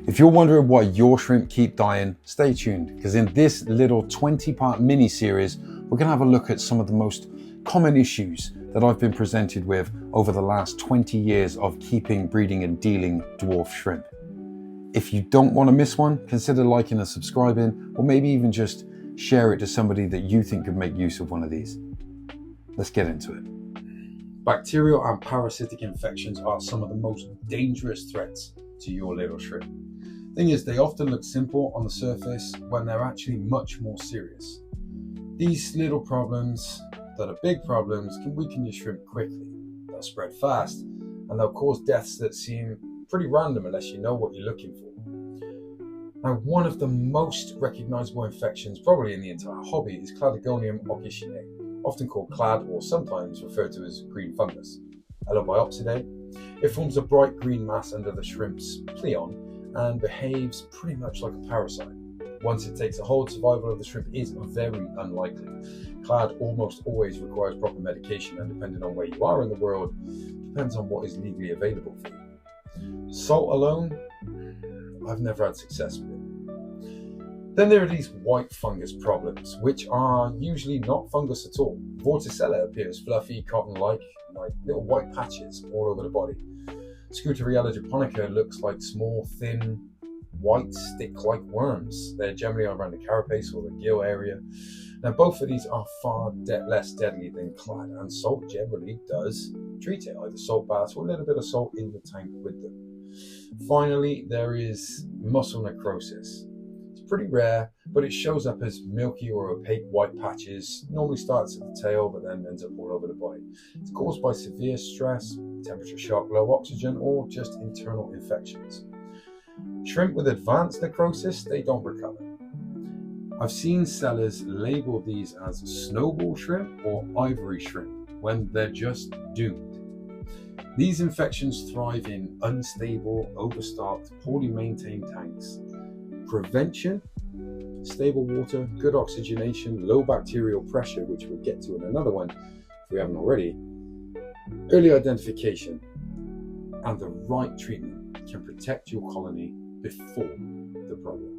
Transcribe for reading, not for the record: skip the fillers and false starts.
If you're wondering why your shrimp keep dying, stay tuned, because in this little 20-part mini-series, we're going to have a look at some of the most common issues that I've been presented with over the last 20 years of keeping, breeding and dealing dwarf shrimp. If you don't want to miss one, consider liking and subscribing, or maybe even just share it to somebody that you think could make use of one of these. Let's get into it. Bacterial and parasitic infections are some of the most dangerous threats to your little shrimp. Thing is, they often look simple on the surface when they're actually much more serious. These little problems that are big problems can weaken your shrimp quickly. They'll spread fast and they'll cause deaths that seem pretty random unless you know what you're looking for. Now, one of the most recognizable infections probably in the entire hobby is Cladogonium officinae, often called clad or sometimes referred to as green fungus. Allobiopsidae. It forms a bright green mass under the shrimp's pleon and behaves pretty much like a parasite. Once it takes a hold, survival of the shrimp is very unlikely. Clad almost always requires proper medication, and depending on where you are in the world, depends on what is legally available for you. Salt alone, I've never had success with it. Then there are these white fungus problems, which are usually not fungus at all. Vorticella appears fluffy, cotton-like, like little white patches all over the body. Scuteriella japonica looks like small, thin, white stick-like worms. They're generally around the carapace or the gill area. Now, both of these are far less deadly than clad, and salt generally does treat it, either salt baths or a little bit of salt in the tank with them. Finally, there is muscle necrosis. It's pretty rare, but it shows up as milky or opaque white patches. Normally starts at the tail, but then ends up all over the body. It's caused by severe stress, temperature shock, low oxygen, or just internal infections. Shrimp with advanced necrosis, they don't recover. I've seen sellers label these as snowball shrimp or ivory shrimp when they're just doomed. These infections thrive in unstable, overstocked, poorly maintained tanks. Prevention: stable water, good oxygenation, low bacterial pressure, which we'll get to in another one if we haven't already. Early identification and the right treatment can protect your colony before the problem.